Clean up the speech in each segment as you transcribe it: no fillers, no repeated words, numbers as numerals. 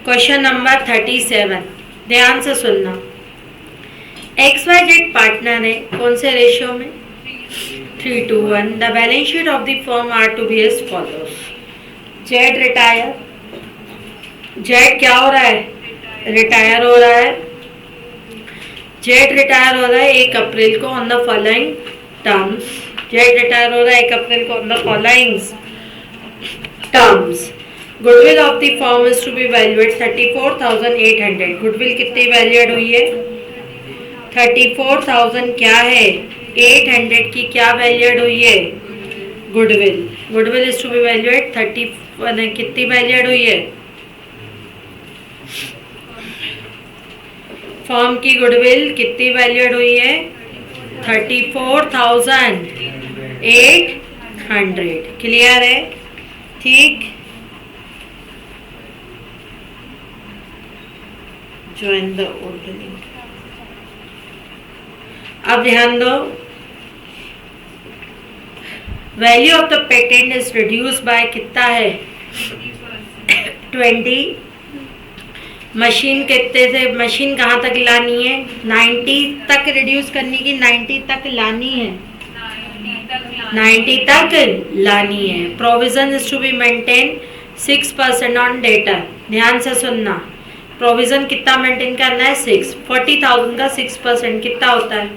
Question number 37, ध्यान से सुनना। XYZ पार्टनर है, कौन से रेशियो में? 3:1। The balance sheet of the firm are to be as follows. Z retire, Z क्या हो रहा है? रिटायर हो रहा है। जेड रिटायर हो रहा है 1 अप्रैल को on the following terms. Z रिटायर हो रहा है 1 अप्रैल को on the following terms. Goodwill of the firm is to be valued 34,800। Goodwill कितनी वैल्यूएड हुई है? 34,000 क्या है? 800 की क्या वैल्यूएड हुई है? Goodwill. Goodwill is to be valued 30 कितनी वैल्यूएड हुई है? फर्म की गुडविल कितनी वैल्यूएड हुई है? 34,800। क्लियर है? ठीक, ज्वाइन द ओल्ड लिंक। अब ध्यान दो, value of the patent is reduce by कितना है? 20। मशीन कितने से, मशीन कहाँ तक लानी है? 90 तक रिड्यूस करनी की 90 तक लानी है? 90 तक लानी है। Provision is to be maintain 6% on debtor. ध्यान से सुनना, प्रोविजन कितना मेंटेन करना है? 6। 40,000 का 6% कितना होता है?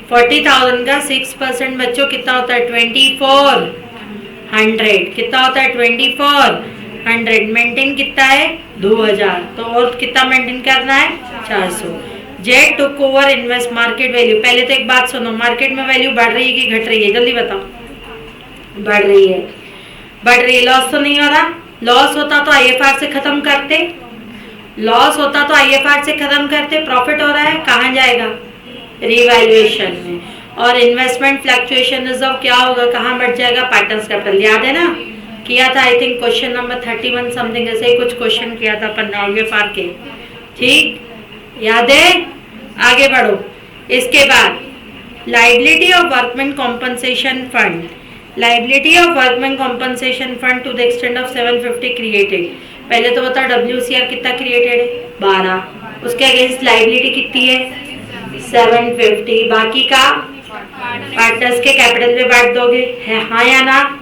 40,000 का 6% बच्चों कितना होता है? 2400। कितना होता है? 2400। मेंटेन कितना है? 2000। तो और कितना मेंटेन करना है? 400। Z took over invest market value. पहले तो एक बात सुनो, मार्केट में वैल्यू बढ़ रही है कि घट रही है? जल्दी बताओ। बढ़ रही है। बढ़ रही है, लॉस तो नहीं हो रहा? लॉस होता तो IFR से खत्म करते, लॉस होता तो IFR से खत्म करते। प्रॉफिट हो रहा है, कहाँ जाएगा? रिवैल्यूएशन में। और इन्वेस्टमेंट फ्लक्चुएशन रिजर्व क्या होगा? कहाँ बढ़ जाएगा? Partners capital. याद है ना, किया था I think question number 31 something, ऐसे ही कुछ क्वेश्चन किया था अपन IFR के। ठीक, याद है? आगे बढ़ो। इसके बाद liability of workman compensation fund. Liability of workman compensation fund to the extent of 750 created. पहले तो बताओ WCR कितना क्रिएटेड है? 12। उसके अगेंस्ट लाइबिलिटी कितनी है? 750। बाकी का पार्टनर्स के कैपिटल पे बांट दोगे, है हाँ या ना?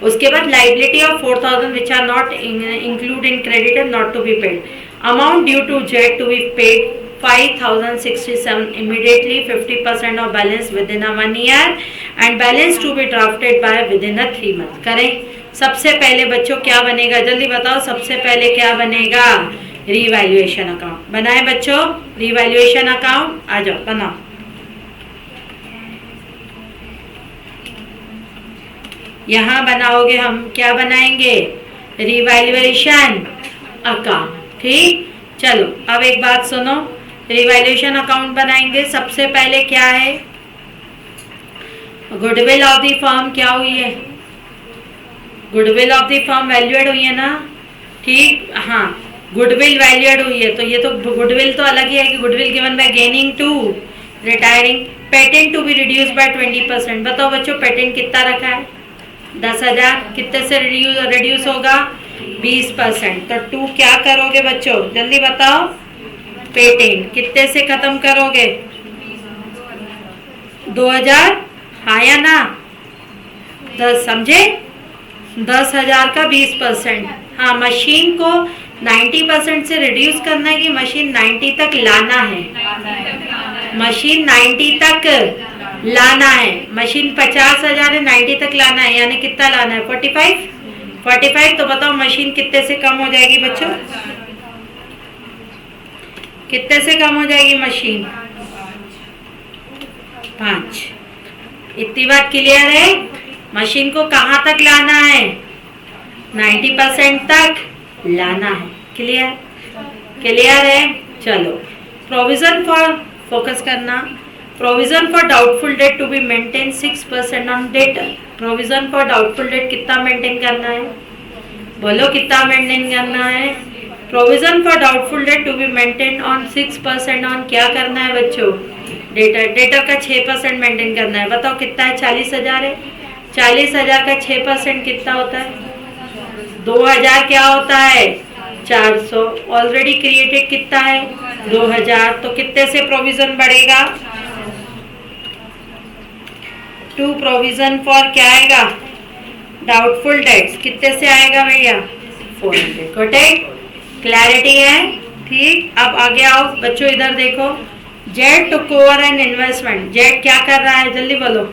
उसके बाद liability of 4,000 which are not include in credit and not to be paid. Amount due to Z to be paid 5,067 immediately, 50% of balance within a 1 year and balance to be drafted by within a 3 month। करें। सबसे पहले बच्चों क्या बनेगा? जल्दी बताओ, सबसे पहले क्या बनेगा? Revaluation account. बनाए बच्चों रिवैल्यूएशन अकाउंट? आ जाओ बनाओ। यहाँ बनाओगे, हम क्या बनाएंगे? Revaluation account. ठीक, चलो अब एक बात सुनो, रिवैल्यूएशन अकाउंट बनाएंगे। सबसे पहले क्या है? गुडविल ऑफ द फर्म क्या हुई है? गुडविल ऑफ द फर्म वैल्यूएड हुई है ना? ठीक, हाँ, गुडविल वैल्यूएड हुई है। तो ये तो गुडविल तो अलग ही है कि goodwill given by gaining to retiring. Patent to be reduce by 20%। बताओ बच्चों, पेटेंट कितना रखा है? 10,000। कितने से रिड्यूस होगा? 20%। तो 2 क्या करोगे बच्चों? जल्दी बताओ। पेटेंट कितने से खत्म करोगे? 2000। हाँ या ना? 10, समझे? 10,000 का 20%। हाँ, मशीन को 90% से रिड्यूस करना है कि मशीन 90 तक लाना है? मशीन 90 तक लाना है। मशीन 50,000 है, 90 तक लाना है, यानी कितना लाना है? 45। तो बताओ मशीन कितने से कम हो जाएगी बच्चों? कितने से कम हो जाएगी मशीन? 5। इतनी बात क्लियर है? मशीन को कहाँ तक लाना है? 90% तक लाना है। क्लियर? क्लियर है? चलो, प्रोविजन फॉर, फोकस करना, provision for doubtful debt to be maintain 6% on debtor. Provision for doubtful debt कितना मेंटेन करना है? बोलो कितना मेंटेन करना है? Provision for doubtful debt to be maintain on 6% on क्या करना है बच्चों? डेटर। डेटर का 6% मेंटेन करना है। बताओ कितना है? 40,000 है। 40,000 का 6% कितना होता है? 2,000 क्या होता है? 400 ऑलरेडी क्रिएटेड कितना है 2000, तो कितने से प्रोविजन बढ़ेगा 2 प्रोविजन फॉर क्या आएगा डाउटफुल डेट्स कितने से आएगा भैया 400। Got it? क्लैरिटी है? ठीक। अब आगे आओ बच्चों, इधर देखो। Z took over an investment. Z क्या कर रहा है जल्दी बोलो।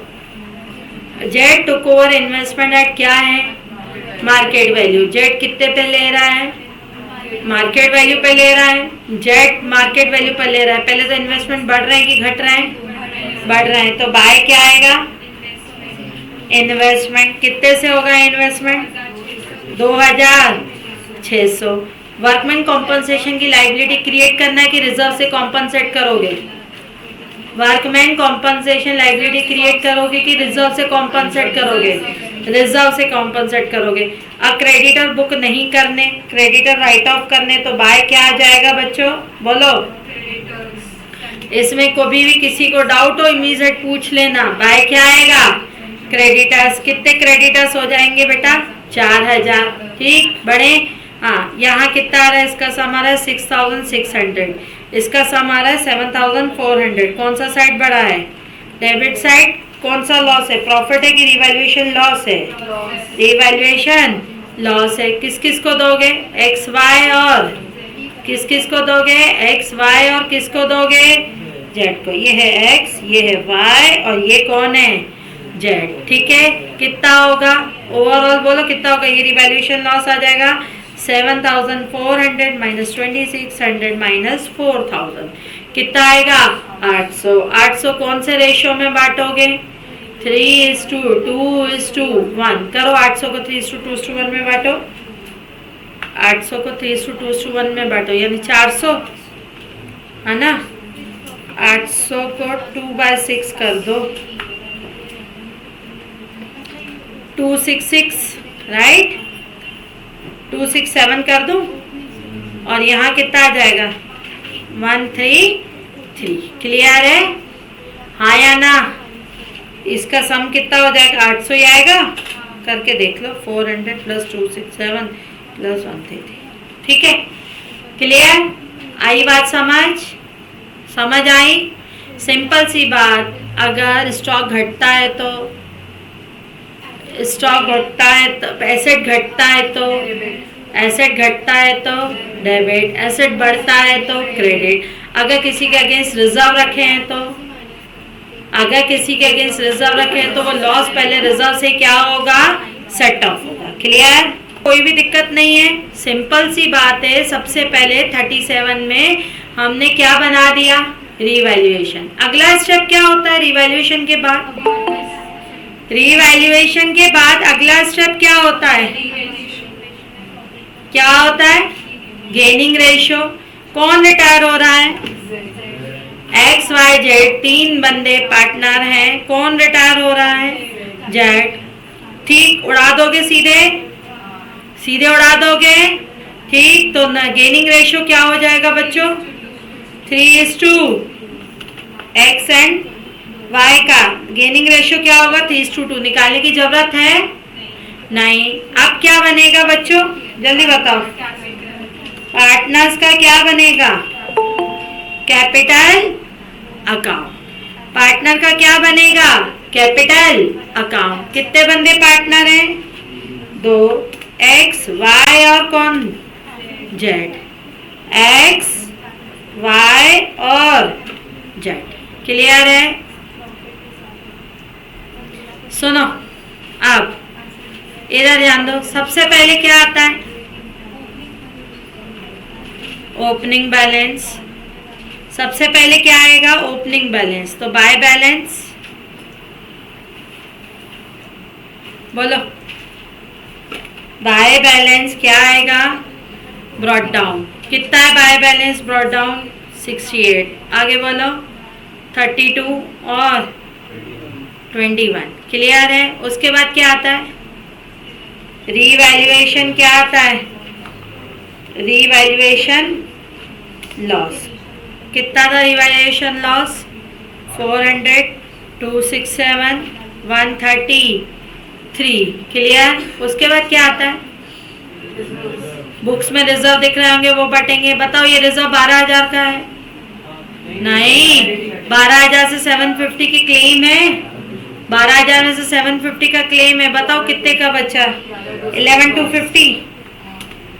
Z took over investment at क्या है मार्केट वैल्यू। जेड कितने पे ले रहा है मार्केट वैल्यू पे ले रहा है। जेड मार्केट वैल्यू पे ले रहा है। पहले तो इन्वेस्टमेंट बढ़ रहे हैं कि घट रहे हैं बढ़ रहे हैं, तो बाय क्या आएगा इन्वेस्टमेंट। कितने से होगा इन्वेस्टमेंट 2600। वर्कमैन कॉम्पनसेशन की लाइबिलिटी क्रिएट करना है कि रिजर्व से कॉम्पनसेट करोगे। वर्कमैन कॉम्पनसेशन लाइबिलिटी क्रिएट करोगे कि रिजर्व से कॉम्पनसेट करोगे। रिजर्व से कॉम्पनसेट करोगे। अब क्रेडिटर बुक नहीं करने, क्रेडिटर राइट ऑफ करने, तो बाय क्या आ जाएगा बच्चों बोलो। इसमें कभी भी किसी को डाउट हो इमीडिएट पूछ लेना। बाय क्या आएगा क्रेडिटर्स। कितने क्रेडिटर्स हो जाएंगे बेटा 4000। ठीक बड़े। हाँ यहाँ कितना आ रहा है इसका सम आ रहा है 6600। इसका सम आ रहा है 7400। कौन सा साइड बढ़ा है डेबिट साइड। कौन सा लॉस है प्रॉफिट है कि रिवैल्यूएशन लॉस है रिवैल्यूएशन लॉस है। किस किस को दोगे एक्स वाई और किस किस को दोगे एक्स वाई और किसको दोगे जेड को। ये है एक्स ये है वाई और ये कौन है जेड। ठीक है कितना होगा ओवरऑल बोलो कितना होगा। ये रिवैल्यूएशन लॉस आ जाएगा 7400 माइनस 2600 माइनस 4000 कितना आएगा 800। 800 कौन से रेशियो में बांटोगे 3:2:1 करो। 800 को 3:2:1 में बांटो। 800 को 3:2:1 में बांटो यानी 400 है ना। 800 को 2/6 कर दो 266 राइट 267 कर दूं और यहाँ कितना आ जाएगा 133। क्लियर है हाँ या ना। इसका सम कितना हो जाएगा 800 ही आएगा। करके देख लो 400 प्लस 267 प्लस 133। ठीक है क्लियर आई बात समझ आई। सिंपल सी बात। अगर स्टॉक घटता है तो एसेट घटता है तो डेबिट। एसेट बढ़ता है तो क्रेडिट। अगर किसी के अगेंस्ट रिजर्व रखे हैं तो वो लॉस पहले रिजर्व से क्या होगा सेट ऑफ होगा। क्लियर कोई भी दिक्कत नहीं है। सिंपल सी बात है। सबसे पहले 37 में हमने क्या बना दिया रिवैल्यूएशन। अगला स्टेप क्या होता है रिवैल्यूएशन के बाद अगला स्टेप क्या होता है गेनिंग रेशियो। कौन रिटायर हो रहा है एक्स वाई जेड। 3 बंदे पार्टनर हैं। कौन रिटायर हो रहा है जेड। ठीक उड़ा दोगे सीधे उड़ा दोगे। ठीक तो गेनिंग रेशियो क्या हो जाएगा बच्चों 3:2 एक्स एंड वाई का गेनिंग रेशियो क्या होगा 3:2। निकालने की जरूरत है नहीं। अब क्या बनेगा बच्चों जल्दी बताओ। पार्टनर्स का क्या बनेगा कैपिटल अकाउंट। पार्टनर का क्या बनेगा कैपिटल अकाउंट। कितने बंदे पार्टनर हैं 2 एक्स वाई और कौन जेड। एक्स वाई और जेड। क्लियर है। सुनो अब इधर ध्यान दो। सबसे पहले क्या आता है ओपनिंग बैलेंस। सबसे पहले क्या आएगा ओपनिंग बैलेंस। तो बाय बैलेंस बोलो। बाय बैलेंस क्या आएगा ब्रॉट डाउन। कितना है बाय बैलेंस ब्रॉट डाउन 68। आगे बोलो 32 और 21। क्लियर है। उसके बाद क्या आता है रीवैल्यूएशन। क्या आता है रीवैल्यूएशन लॉस। कितना था रीवैल्यूएशन लॉस 400 267 133। क्लियर। उसके बाद क्या आता है बुक्स में रिजर्व दिख रहे होंगे वो बटेंगे। बताओ ये रिजर्व 12,000 का है? नहीं, 12,000 से 750 की क्लेम है। 12,000 में से 750 का क्लेम है। बताओ कितने का बचा? 11,250।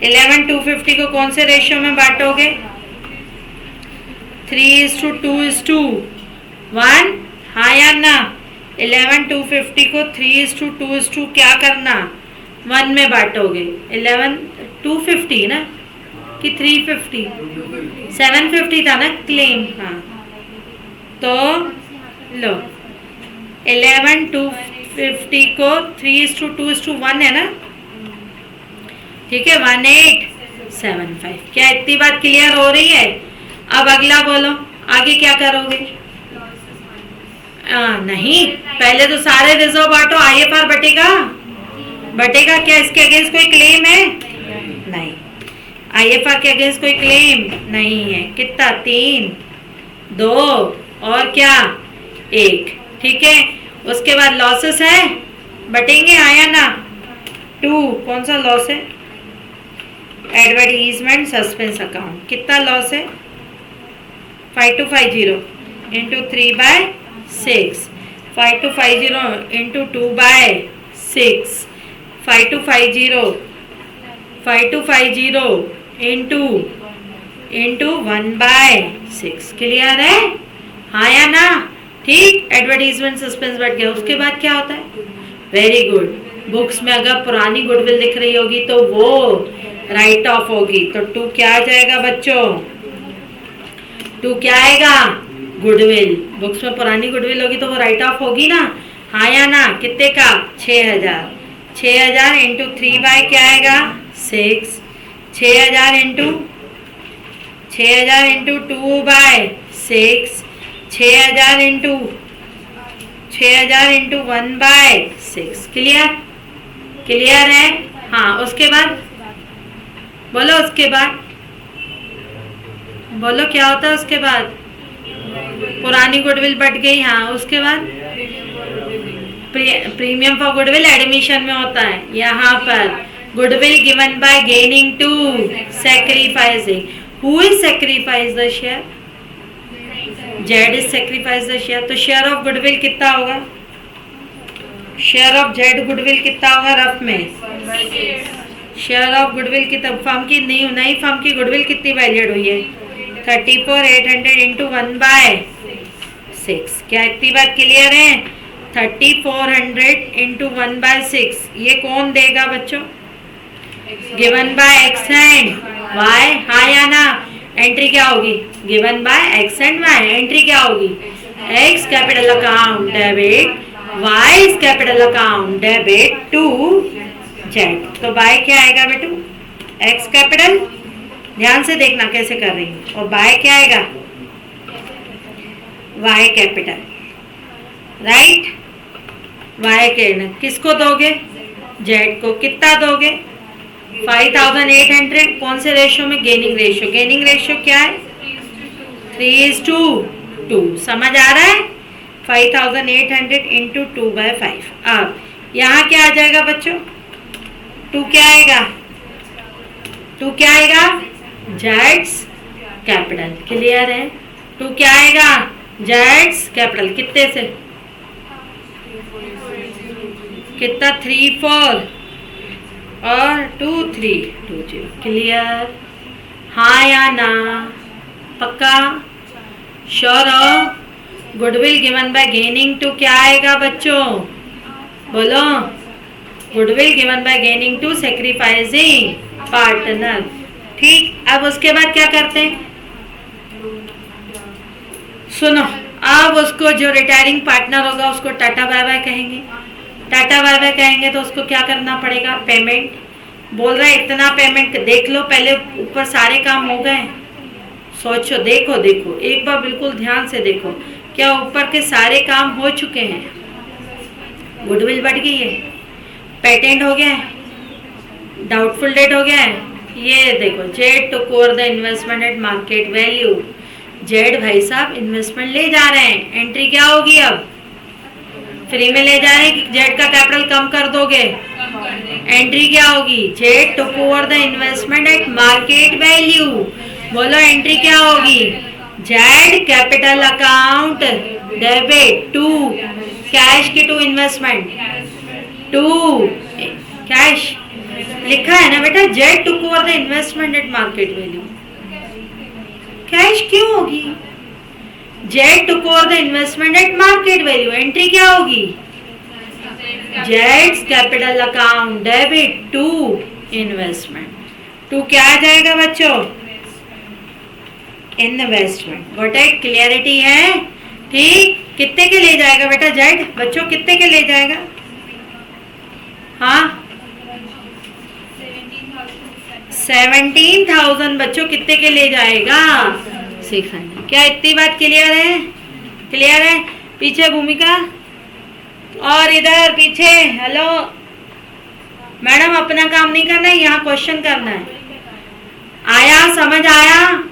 11,250 को कौन से रेशियो में बांटोगे? 3:2:1। हाँ या ना? 11,250 को 3:2:2 क्या करना? 1 में बांटोगे। 11,250 ना कि 350? 750 था ना क्लेम। हाँ, तो लो 11,250 को 3:2:1 है ना? ठीक है, 1875। क्या इतनी बात क्लियर हो रही है? अब अगला बोलो, आगे क्या करोगे? नहीं, पहले तो सारे रिजर्व बांटो। IFR बटेगा? बटेगा क्या? इसके अगेंस्ट कोई क्लेम है? नहीं। IFR के अगेंस्ट कोई क्लेम नहीं है। कितना? 3, 2 और क्या? 1। ठीक है, उसके बाद लॉसेस है, बटेंगे आया ना? 2। कौन सा लॉस है? Advertisement suspense account. कितना लॉस है? 5250 इंटू 3/6, 5250 इंटू 2/6, 5250 इंटू 1/6। क्लियर है? हाँ या ना? ठीक, एडवर्टीजमेंट सस्पेंस बढ़ गया। उसके बाद क्या होता है? Very good. बुक्स में अगर पुरानी गुडविल दिख रही होगी तो वो राइट ऑफ होगी। तो 2 क्या आ जाएगा बच्चों? 2 क्या आएगा? गुडविल। बुक्स में पुरानी गुडविल होगी तो वो राइट ऑफ होगी ना? हाँ या ना? कितने का? 6,000। 6,000 इंटू 3 क्या आएगा? 6। 6,000 इंटू 2/6, 6,000 इंटू 1/6। क्लियर? क्लियर है? हाँ, उसके बाद बोलो। उसके बाद बोलो क्या होता है? उसके बाद पुरानी गुडविल बढ़ गई। हाँ, उसके बाद प्रीमियम फॉर गुडविल एडमिशन में होता है। यहाँ पर goodwill given by gaining to sacrificing. Who is sacrifice the share? Z is sacrifice the share. तो शेयर ऑफ गुडविल कितना होगा? शेयर ऑफ जेड गुडविल कितना होगा रफ में? शेयर ऑफ गुडविल की तब फर्म की नई फर्म की गुडविल कितनी वैल्यूड हुई है? 34,800 इंटू 1/6। क्या इतनी बात क्लियर है? 3400 इंटू 1/6 ये कौन देगा बच्चों? Given by X and Y. हाँ या ना? एंट्री क्या होगी? Given by X and Y. Entry क्या होगी? X capital account debit, Y capital account debit to Z. तो बाय क्या आएगा बेटू? X capital. ध्यान से देखना कैसे कर रही हूँ। और बाय क्या आएगा? Y capital. राइट? वाई के किसको दोगे? जेड को। कितना दोगे? 5,800। कौन से रेशियो में? Gaining ratio. गेनिंग रेशियो क्या है? 3:2। समझ आ रहा है? 5,800 इंटू 2/5। अब यहाँ क्या आ जाएगा बच्चों? 2 क्या आएगा? 2 क्या आएगा? Jades capital. क्लियर है? 2 क्या आएगा? Jades capital. कितने से? कितना? 3 4 और 2 3 2 0। क्लियर? हाँ या ना? पक्का? श्योर हो? Goodwill given by gaining to क्या आएगा बच्चों? बोलो। Goodwill given by gaining to sacrificing partner. ठीक, अब उसके बाद क्या करते हैं? सुनो, अब उसको जो रिटायरिंग पार्टनर होगा उसको टाटा बाय बाय कहेंगे। टाटा बाय बाय कहेंगे तो उसको क्या करना पड़ेगा? पेमेंट। बोल रहा है इतना पेमेंट। देख लो पहले, ऊपर सारे काम हो गए? सोचो, देखो देखो एक बार बिल्कुल ध्यान से देखो। क्या ऊपर के सारे काम हो चुके हैं? गुडविल बढ़ गई है, पेटेंट हो गया है, डाउटफुल डेट हो गया है। ये देखो, Z took over the investment at market value. Z भाई साहब इन्वेस्टमेंट ले जा रहे हैं। एंट्री क्या होगी अब? फ्री में ले जा रहे कि जेड का कैपिटल कम कर दोगे? एंट्री क्या होगी? Z took over the investment at market value. बोलो एंट्री क्या होगी? Z capital account debit to cash की टू इन्वेस्टमेंट टू कैश लिखा है ना बेटा, Z took over the investment at market value. Cash क्यों होगी? Z took over the investment at market value. Entry क्या होगी? जेड्स capital account debit to investment. To क्या आ जाएगा बच्चों? इन्वेस्टमेंट। व्हाट है? क्लियरिटी है? ठीक। कितने के ले जाएगा बेटा जेड? बच्चों कितने के ले जाएगा? हाँ 17,000 बच्चों कितने के ले जाएगा? 600। क्या इतनी बात क्लियर है? क्लियर है? पीछे भूमिका और इधर पीछे। हेलो मैडम, अपना काम नहीं करना है, यहाँ क्वेश्चन करना है। आया? समझ आया?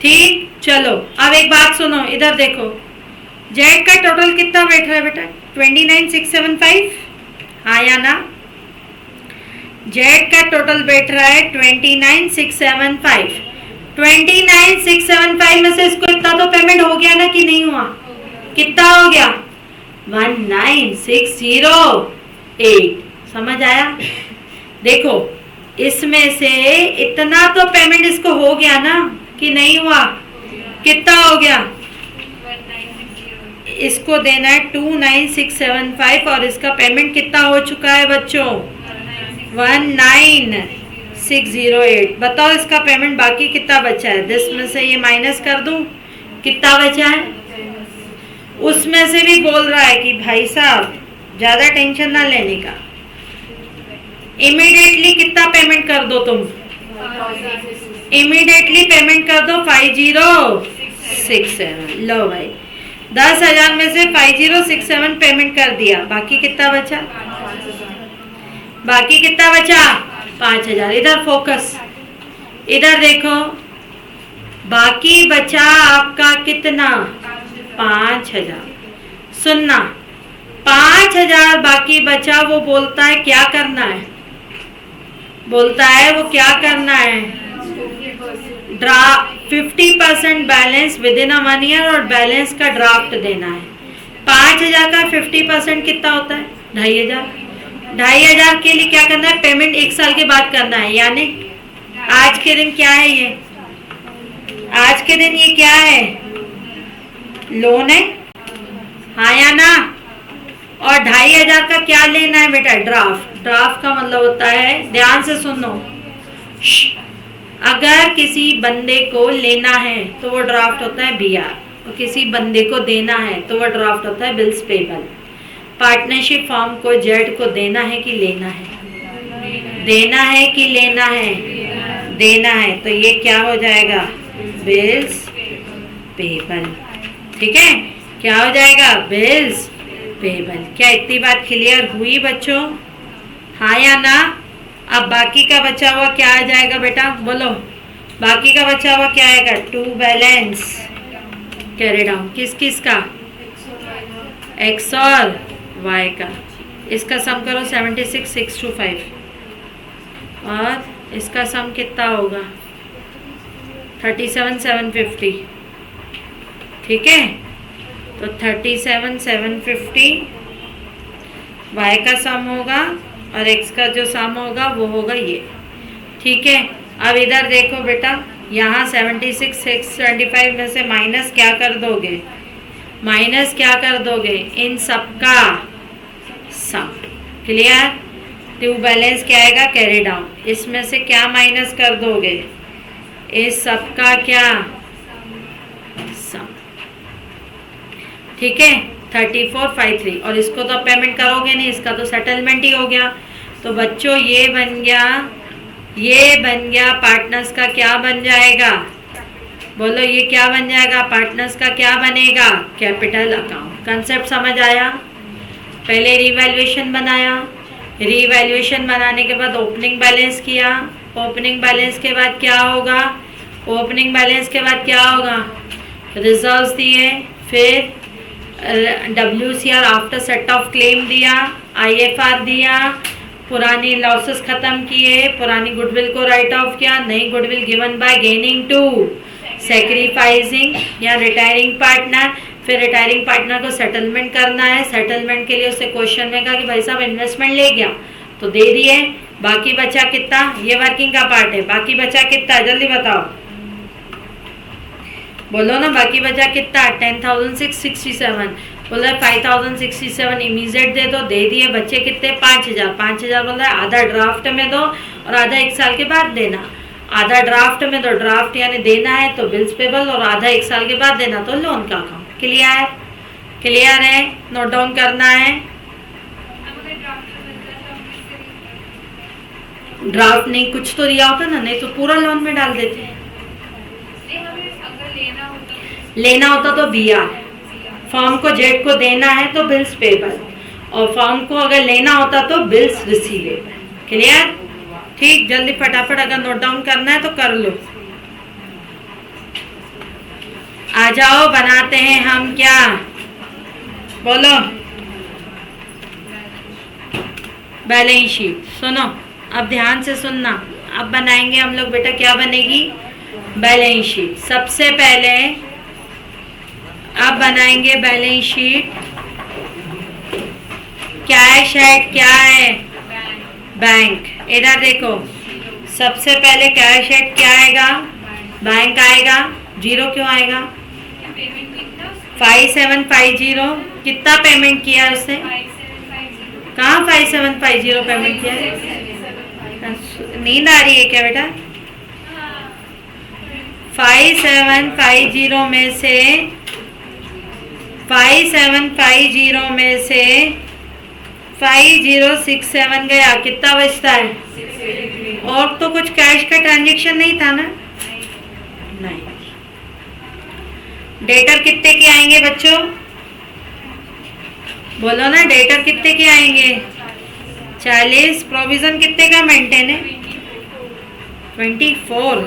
ठीक। चलो अब एक बात सुनो, इधर देखो। जेड का टोटल कितना बैठ रहा है बेटा? 29,675। आया ना? जेड का टोटल बैठ रहा है 29,675। 29,675 में से इसको इतना तो पेमेंट हो गया ना कि नहीं हुआ? कितना हो गया? 19,608। समझ आया? देखो इसमें से इतना तो पेमेंट इसको हो गया ना कि नहीं हुआ? कितना हो गया? इसको देना है 29,675 और इसका पेमेंट कितना हो चुका है बच्चों? 19,608। बताओ इसका पेमेंट बाकी कितना बचा है? 10 में से ये माइनस कर दूं, कितना बचा है? उसमें से भी बोल रहा है कि भाई साहब ज्यादा टेंशन ना लेने का, इमीडिएटली कितना पेमेंट कर दो तुम? इमीडिएटली पेमेंट कर दो 5067। लो भाई 10,000 में से 5067 पेमेंट कर दिया। बाकी कितना बचा? बाकी कितना बचा? 5,000। इधर फोकस, इधर देखो। बाकी बचा आपका कितना? 5,000। सुनना, 5,000 बाकी बचा। वो बोलता है क्या करना है? बोलता है वो क्या करना है? 50% balance with in a 1 year और बैलेंस का ड्राफ्ट देना है। 5,000 का 50% कितना होता है? 2,500। 2,500 के लिए क्या करना है? पेमेंट 1 साल के बाद करना है। यानी आज के दिन क्या है? ये आज के दिन ये क्या है? लोन है। हाँ या ना? और 2,500 का क्या लेना है बेटा? ड्राफ्ट। ड्राफ्ट का मतलब होता है, ध्यान से सुनो, अगर किसी बंदे को लेना है तो वो ड्राफ्ट होता है बीआर, और किसी बंदे को देना है तो वो ड्राफ्ट होता है बिल्स पेबल। पार्टनरशिप फॉर्म को जेड को देना है कि लेना है? देना है कि लेना है? देना है। तो ये क्या हो जाएगा? Bills payable. ठीक है, क्या हो जाएगा? Bills payable. क्या इतनी बात क्लियर हुई बच्चों? हाँ या ना? अब बाकी का बचा हुआ क्या आ जाएगा बेटा? बोलो बाकी का बचा हुआ क्या आएगा? To balance carry down. किस किस का? एक्स और वाई का। इसका सम करो 76,625 और इसका सम कितना होगा? 37,750। ठीक है, तो 37,750 वाई का सम होगा और x का जो सम होगा वो होगा ये। ठीक है, अब इधर देखो बेटा, यहाँ 76,625 में से माइनस क्या कर दोगे? माइनस क्या कर दोगे? इन सब का सम। क्लियर? टू बैलेंस क्या आएगा? Carry down. इसमें से क्या माइनस कर दोगे? इस सब का क्या? सम। ठीक है, 3453। और इसको तो पेमेंट करोगे नहीं, इसका तो सेटलमेंट ही हो गया। तो बच्चों ये बन गया, ये बन गया पार्टनर्स का क्या बन जाएगा? बोलो ये क्या बन जाएगा? पार्टनर्स का क्या बनेगा? Capital account. कंसेप्ट समझ आया? पहले रिवैल्यूएशन बनाया, रिवैल्यूएशन बनाने के बाद ओपनिंग बैलेंस किया, ओपनिंग बैलेंस के बाद क्या होगा? ओपनिंग बैलेंस के बाद क्या होगा? रिजर्व्स दिए, फिर WCR after set of claim दिया, IFR दिया, पुरानी लॉसेस खत्म किए, पुरानी गुडविल को राइट ऑफ किया, नई goodwill given by gaining to sacrificing या रिटायरिंग पार्टनर, फिर रिटायरिंग पार्टनर को सेटलमेंट करना है। सेटलमेंट के लिए उससे क्वेश्चन में कहा कि भाई साहब इन्वेस्टमेंट ले गया तो दे दिए, बाकी बचा कितना, ये वर्किंग का पार्ट है, बाकी बचा कितना जल्दी बताओ, बोलो ना, बाकी बचा कितना, 10,667, बोला 5,067 इमीजिएट दे दो, दे दिए, बच्चे कितने 5,000, 5,000 बोल रहा है आधा ड्राफ्ट में दो और आधा 1 साल के बाद देना, आधा ड्राफ्ट में दो, ड्राफ्ट यानी देना है तो बिल्स पेबल, और आधा 1 साल के बाद देना तो लोन का अकाउंट। क्लियर, क्लियर है, नोट डाउन करना है। ड्राफ्ट नहीं कुछ तो दिया होता ना, नहीं तो पूरा लोन में डाल देते। लेना होता तो BR, फर्म को जेड को देना है तो बिल्स पेबल, और फर्म को अगर लेना होता तो बिल्स रिसीवेबल। क्लियर, ठीक, जल्दी फटाफट अगर नोट डाउन करना है तो कर लो। आ जाओ, बनाते हैं हम क्या, बोलो, बैलेंस शीट। सुनो, अब ध्यान से सुनना, अब बनाएंगे हम लोग बेटा, क्या बनेगी, बैलेंस शीट। सबसे पहले अब बनाएंगे बैलेंस शीट। कैश है, क्या है, बैंक। इधर देखो, सबसे पहले कैश है, क्या आएगा, बैंक आएगा, जीरो क्यों आएगा, 5750, कितना पेमेंट किया उसने, कहाँ 5750 पेमेंट किया है, नींद आ रही है क्या बेटा, 5750 में से 5750 में से 5067 गया, कितना बचता है, और तो कुछ कैश का ट्रांजैक्शन नहीं था ना, नहीं। डेटर कितने के आएंगे बच्चों, बोलो ना, डेटर कितने के आएंगे, 40। प्रोविजन कितने का मेंटेन है, 2400,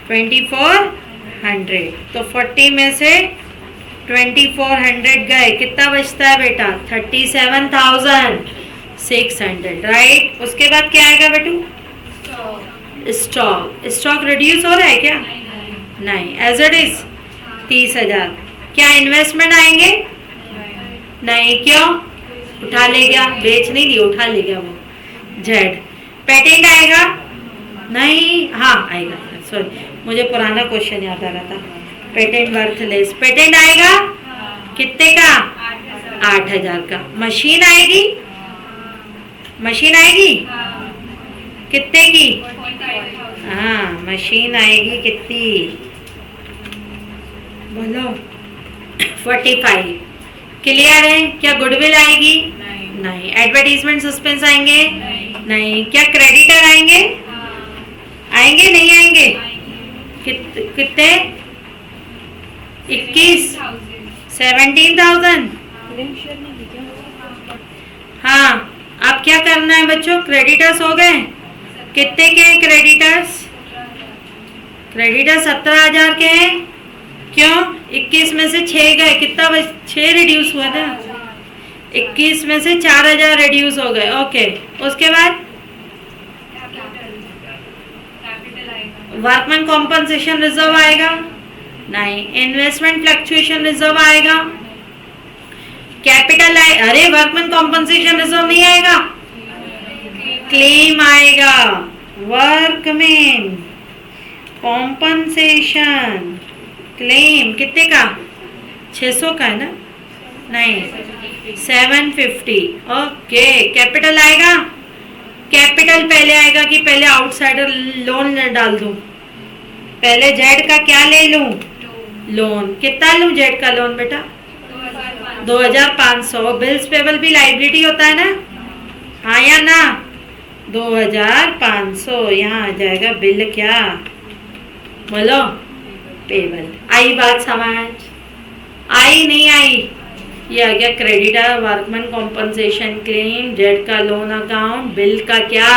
2400, तो 40 में से 2400 गए, कितना बचता है बेटा, 37,600, राइट। उसके बाद क्या आएगा बेटू, स्टॉक। स्टॉक रिड्यूस हो रहा है क्या, नहीं, एज इट इज 30,000। क्या इन्वेस्टमेंट आएंगे, नहीं, क्यों, उठा ले गया, बेच नहीं दिया, उठा ले गया वो, जेड। पेटेंट आएगा, नहीं, हाँ आएगा, सॉरी मुझे पुराना क्वेश्चन याद आ रहा था, पेटेंट वर्थलेस। पेटेंट आएगा कितने का, 8,000 का। मशीन आएगी, मशीन आएगी कितने की, हाँ मशीन आएगी कितनी, बोलो, 45। क्लियर है, क्या गुडविल आएगी, नहीं। एडवर्टीजमेंट सस्पेंस आएंगे, नहीं। क्या क्रेडिटर आएंगे, आएंगे नहीं आएंगे, कितने, 21, 17,000। हाँ, अब क्या करना है बच्चों, क्रेडिटर्स हो गए, कितने के हैं क्रेडिटर्स, क्रेडिटर 17,000 के हैं, क्यों, 21 में से 6 गए, कितना 6 रिड्यूस हुआ था, 21 में से 4,000 रिड्यूस हो गए, ओके। उसके बाद वर्कमैन कॉम्पनसेशन रिजर्व आएगा, नहीं। इन्वेस्टमेंट फ्लक्चुएशन रिजर्व आएगा, कैपिटल आए, अरे वर्कमैन कॉम्पनसेशन रिजर्व नहीं आएगा, क्लेम आएगा, वर्कमैन कॉम्पनसेशन क्लेम कितने का, 600 का है ना, नहीं 750, ओके। कैपिटल आएगा, कैपिटल पहले आएगा कि पहले आउटसाइडर लोन डाल दूं, पहले जेड का क्या ले लूं, लोन। कितना लूं जेड का लोन बेटा, 2,500। बिल्स पेबल भी लाइबिलिटी होता है ना, हाँ या ना, 2,500 यहाँ आ जाएगा, बिल क्या, बोलो, पेबल। आई बात समझ, आई नहीं आई, ये आ गया creditor, workman compensation claim, Z का लोन अकाउंट, बिल का क्या,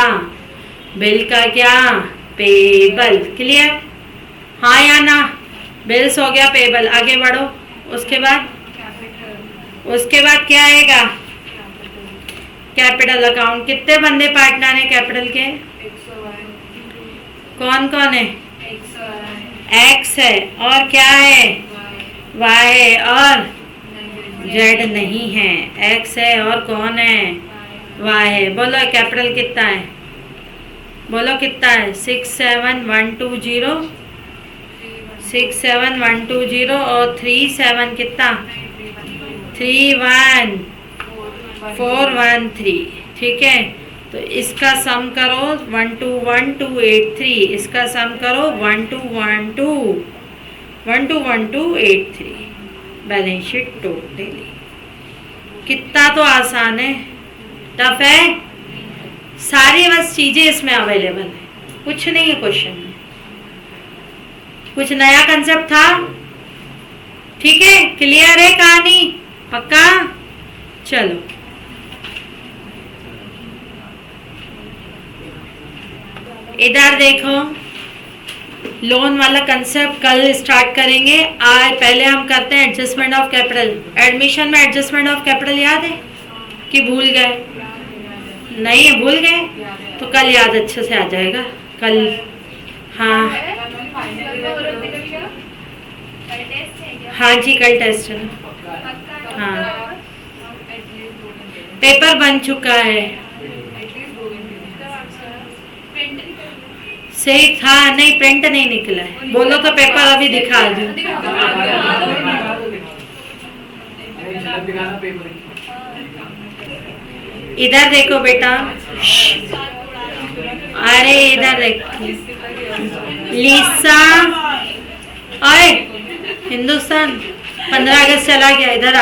बिल का क्या, पेबल। क्लियर, हाँ या ना, बिल्स हो गया, पेबल। आगे बढ़ो, उसके बाद क्या आएगा? Capital account. कितने बंदे पार्टनर है कैपिटल के? कौन कौन है? एक्स है और क्या है? वाई है और जेड नहीं है। एक्स है और कौन है? वाई है। बोलो कैपिटल कितना है? बोलो कितना है? 67120 67120 और 37 कितना? 31413। ठीक है, तो इसका सम करो 121283। इसका सम करो 121283। Balance sheet totally. कितना तो आसान है, टफ है? सारी बस चीजें इसमें अवेलेबल है, कुछ नहीं है क्वेश्चन में। कुछ नया कंसेप्ट था? ठीक है, क्लियर है कहानी? पक्का? चलो इधर देखो, लोन वाला कंसेप्ट कल स्टार्ट करेंगे। आज पहले हम करते हैं एडजस्टमेंट ऑफ कैपिटल। एडमिशन में एडजस्टमेंट ऑफ कैपिटल याद है कि भूल गए? नहीं है, भूल गए तो कल याद अच्छे से आ जाएगा कल। हाँ हाँ जी, कल टेस्ट है। हाँ, पेपर बन चुका है। सही था, नहीं प्रिंट नहीं निकला है। बोलो तो पेपर अभी दिखा दूं। इधर देखो बेटा, अरे इधर देखो, लीसा आए हिंदुस्तान 15 अगस्त चला गया। इधर आ,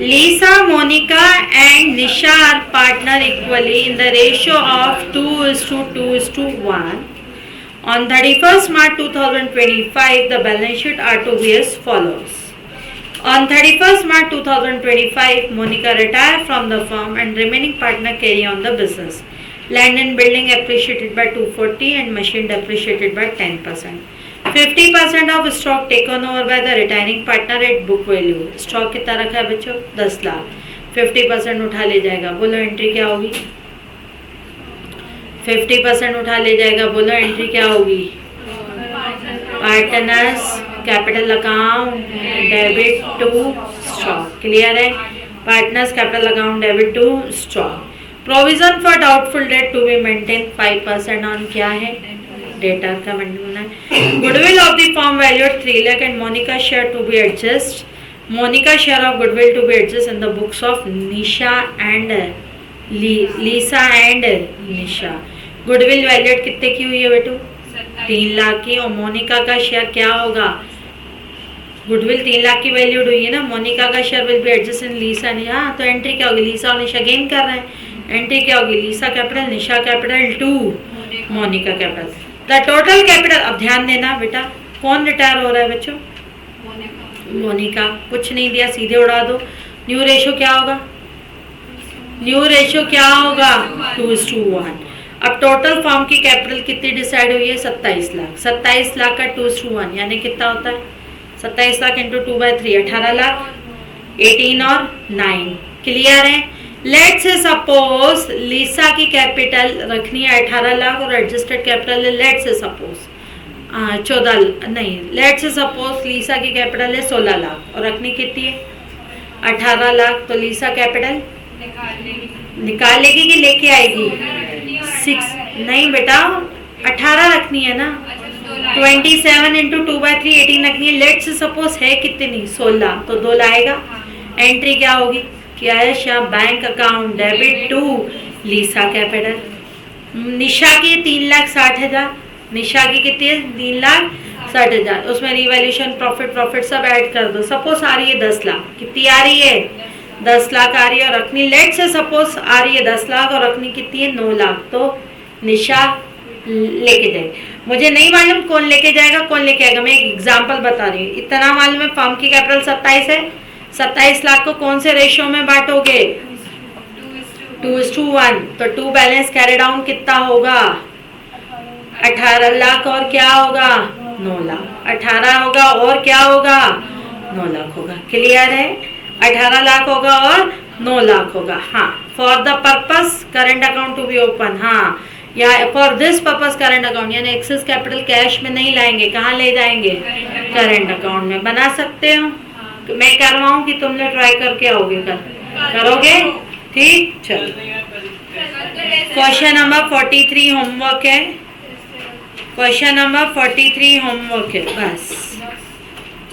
Lisa, Monica and Nisha are partner equally in the ratio of 2:2:1. On 31st March 2025, the balance sheet are to be as follows. On 31st March 2025, Monica retired from the firm and remaining partner carry on the business. Land and building appreciated by 240 and machine depreciated by 10%. 50% of stock taken over by the retiring partner at book value. Stock कितना रखा है बच्चों? 10 लाख। 50% उठा ले जाएगा। बोलो entry क्या होगी? 50% उठा ले जाएगा। बोलो एंट्री क्या होगी? Partners capital account debit to stock. Clear है? Partners capital account debit to stock. Provision for doubtful debt to be maintain 5% on क्या है? डेटा का मेंटेन है। Goodwill of the firm value 3 lakh and Monica share to be adjust. Monica share of goodwill to be adjust in the books of Nisha and Lisa and Nisha. Goodwill value कितने की हुई है बेटू? 3 लाख की। और मोनिका का शेयर क्या होगा? गुडविल 3 लाख की वैल्यूड हुई है ना। मोनिका का share will be adjust in Lisa. हाँ, तो एंट्री क्या होगी? लीसा और निशा गेन कर रहे हैं। एंट्री क्या होगी? Lisa capital Nisha capital to Monica capital. The total capital. अब ध्यान देना बेटा, कौन रिटायर हो रहा है बच्चों? मोनिका। कुछ नहीं दिया, सीधे उड़ा दो। न्यू रेशो क्या होगा? न्यू रेशो क्या होगा? 2:1। अब टोटल फर्म की कैपिटल कितनी डिसाइड हुई है? 27 लाख। 27 लाख का 2:1 यानी कितना होता है? 27 लाख इंटू 2/3 18 लाख। 18 और 9। क्लियर है? लेट्स से सपोज लीसा की कैपिटल रखनी है 18 लाख और एडजस्टेड कैपिटल है लेट्स से सपोज 14 नहीं, लेट्स से सपोज लीसा की कैपिटल है 16 लाख और रखनी कितनी है? 18 लाख। तो लीसा कैपिटल निकाल लेगी कि लेके आएगी? 6 नहीं बेटा, 18 रखनी है ना। 27 इंटू 2/3 18 रखनी है। लेट्स से सपोज है कितनी? 16। तो 2 लाएगा। एंट्री क्या होगी? कैश या bank account debit to Lisa capital. Nisha की 3,60,000। निशा की कितनी है? 3,60,000। उसमें रिवैल्यूएशन प्रॉफिट सब ऐड कर दो। सपोज आ रही है 10 लाख। कितनी आ रही है? 10 लाख आ रही है और रखनी लेट से सपोज आ रही है 10 लाख और रखनी कितनी है? 9 लाख। तो निशा लेके जाएगी। मुझे नहीं मालूम कौन लेके जाएगा कौन लेके आएगा, मैं एक एग्जाम्पल बता रही हूँ। इतना मालूम है फर्म की कैपिटल 27 है। 27 लाख को कौन से रेशियो में बांटोगे? 2:1। तो 2 बैलेंस कैरी डाउन कितना होगा? 18 लाख और क्या होगा 9 लाख, 18 होगा और क्या होगा 9 लाख होगा। क्लियर है? 18 लाख होगा और 9 लाख होगा। हाँ, for the purpose current account to be open, हाँ या for this purpose current account, यानी एक्सेस कैपिटल कैश में नहीं लाएंगे, कहाँ ले जाएंगे करेंट अकाउंट में। बना सकते हो? मैं करवाऊँ कि तुम लोग ट्राई करके आओगे? करोगे? ठीक, चलो क्वेश्चन नंबर 43 होमवर्क है, क्वेश्चन नंबर 43 होमवर्क है बस।